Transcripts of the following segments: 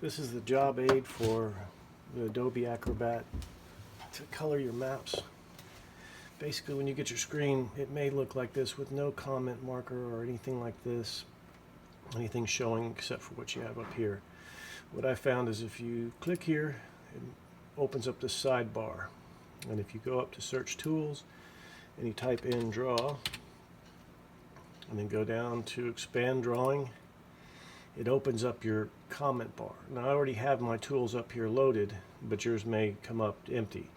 This is the job aid for the Adobe Acrobat to color your maps. Basically, when you get your screen, it may look like this with no comment marker or anything like this, anything showing except for what you have up here. What I found is if you click here, it opens up this sidebar. And if you go up to Search Tools and you type in Draw, and then go down to Expand Drawing, it opens up your comment bar. Now I already have my tools up here loaded, but yours may come up empty.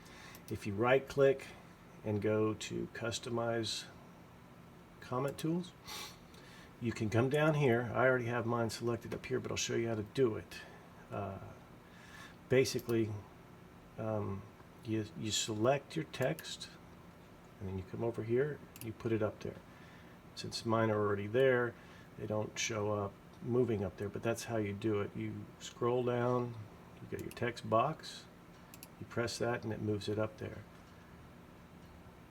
If you right click and go to Customize Comment Tools, you can come down here. I already have mine selected up here, but I'll show you how to do it. Basically, you select your text, and then you come over here, you put it up there. Since mine are already there, they don't show up moving up there, but that's how you do it. You scroll down, you get your text box, you press that and it moves it up there.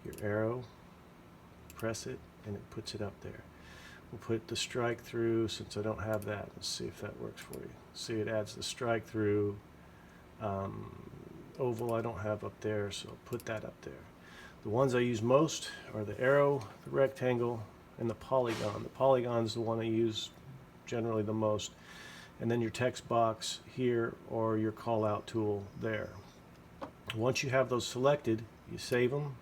Your arrow, press it and it puts it up there. We'll put the strike through since I don't have that. Let's see if that works for you. See, it adds the strike through. Oval I don't have up there, so I'll put that up there. The ones I use most are the arrow, the rectangle, and the polygon. The polygon is the one I use generally the most. And then your text box here or your call out tool there. Once you have those selected, you save them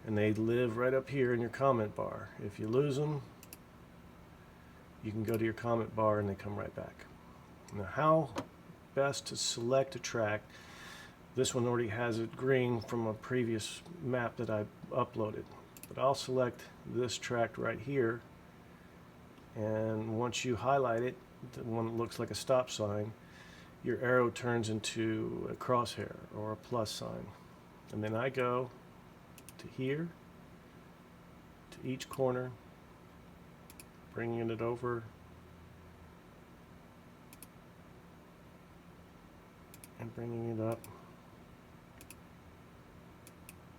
and they live right up here in your comment bar. If you lose them, you can go to your comment bar and they come right back. Now, how best to select a track? This one already has it green from a previous map that I uploaded, but I'll select this track right here, and once you highlight it, the one that looks like a stop sign, your arrow turns into a crosshair or a plus sign. And then I go to here, to each corner, bringing it over and bringing it up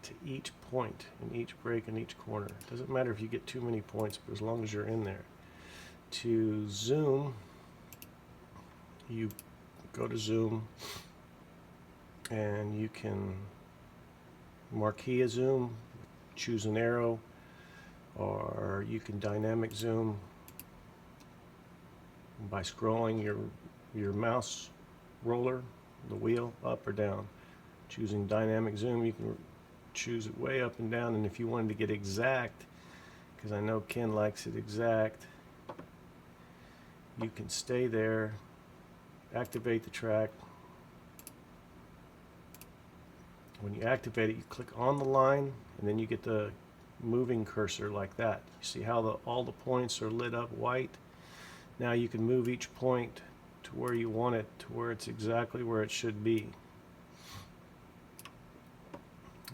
to each point in each break in each corner. It doesn't matter if you get too many points, but as long as you're in there. To zoom, you go to zoom and you can marquee a zoom, choose an arrow, or you can dynamic zoom by scrolling your mouse roller, the wheel, up or down. Choosing dynamic zoom, you can choose it way up and down, and if you wanted to get exact, because I know Ken likes it exact, you can stay there, activate the track. When you activate it, you click on the line, and then you get the moving cursor like that. You see how all the points are lit up white? Now you can move each point to where you want it, to where it's exactly where it should be.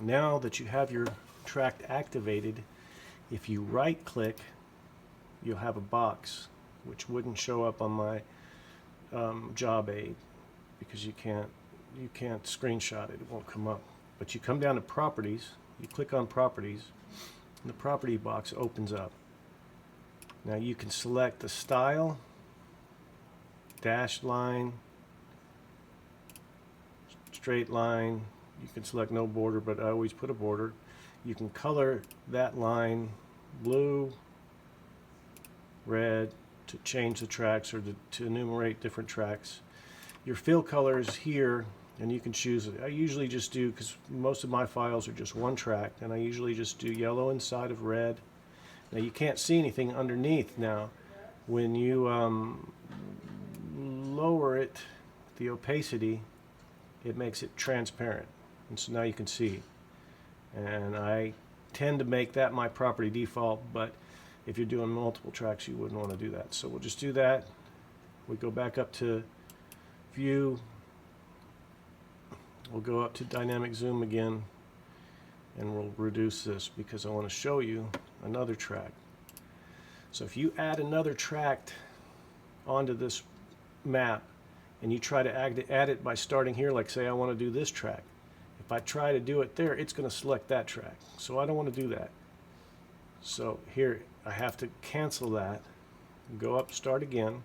Now that you have your track activated, if you right click, you'll have a box which wouldn't show up on my job aid because you can't screenshot it, it won't come up. But you come down to properties, you click on properties, and the property box opens up. Now you can select the style, dashed line, straight line. You can select no border, but I always put a border. You can color that line blue, red, to change the tracks or to enumerate different tracks. Your fill color is here, and you can choose it. I usually just do, because most of my files are just one track, and I usually just do yellow inside of red. Now you can't see anything underneath. Now when you lower it, the opacity, it makes it transparent, and so now you can see. And I tend to make that my property default, but if you're doing multiple tracks, you wouldn't want to do that. So we'll just do that. We go back up to view. We'll go up to dynamic zoom again, and we'll reduce this because I want to show you another track. So if you add another track onto this map and you try to add it by starting here, like say I want to do this track. If I try to do it there, it's going to select that track. So I don't want to do that. So here I have to cancel that, go up, start again,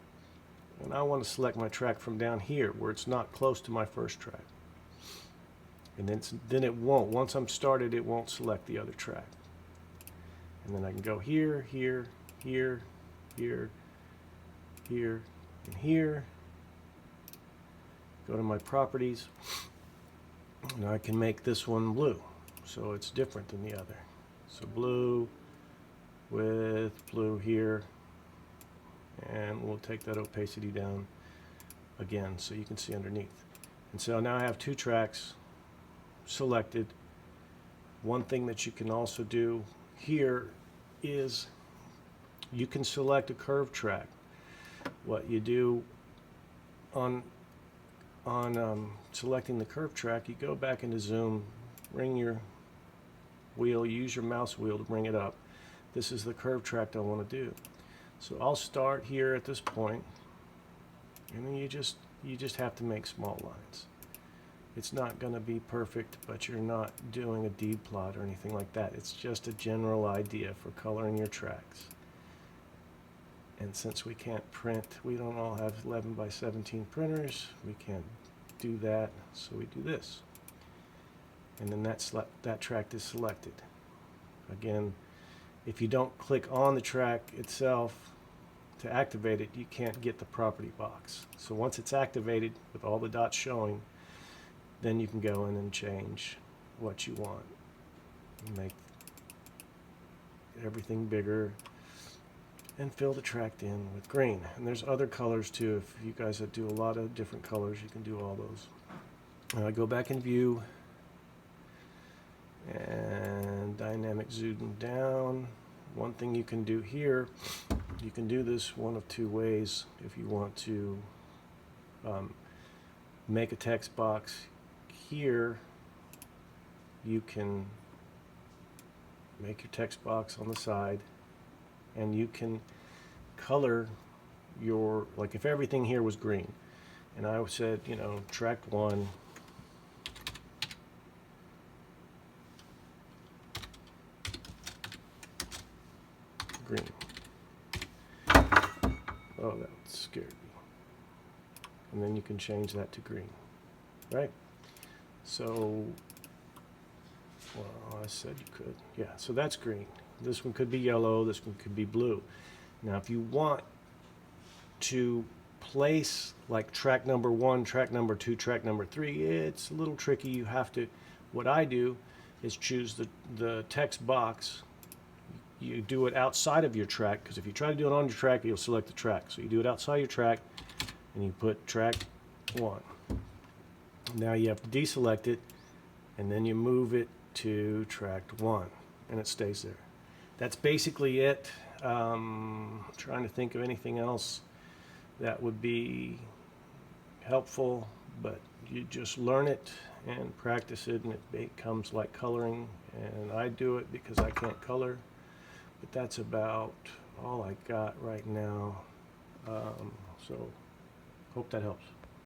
and I want to select my track from down here where it's not close to my first track. And then it won't. Once I'm started, it won't select the other track. And then I can go here, here, here, here, here, and here. Go to my properties, and I can make this one blue, so it's different than the other. So blue with blue here, and we'll take that opacity down again so you can see underneath. And so now I have two tracks selected. One thing that you can also do here is you can select a curved track. What you do on selecting the curved track, you go back into zoom, bring your wheel, use your mouse wheel to bring it up. This is the curved track I want to do. So I'll start here at this point, and then you just have to make small lines. It's not going to be perfect, but you're not doing a D plot or anything like that. It's just a general idea for coloring your tracks. And since we can't print, we don't all have 11 by 17 printers, we can't do that, so we do this. And then that track is selected. Again, if you don't click on the track itself to activate it, you can't get the property box. So once it's activated with all the dots showing, then you can go in and change what you want. Make everything bigger and fill the track in with green. And there's other colors too. If you guys that do a lot of different colors, you can do all those. Go back in view and dynamic zoom down. One thing you can do here, you can do this one of two ways. If you want to make a text box here, you can make your text box on the side, and you can color your, like if everything here was green, and I said, you know, track 1, green. Oh, that scared me. And then you can change that to green, right? So, well, I said you could. Yeah, so that's green. This one could be yellow, this one could be blue. Now, if you want to place like track number 1, track number 2, track number 3, it's a little tricky. You have to, what I do is choose the text box. You do it outside of your track, because if you try to do it on your track, you'll select the track. So you do it outside your track, and you put track 1. Now you have to deselect it, and then you move it to track 1, and it stays there. That's basically it. Trying to think of anything else that would be helpful, but you just learn it and practice it, and it becomes like coloring. And I do it because I can't color, but that's about all I got right now. So hope that helps.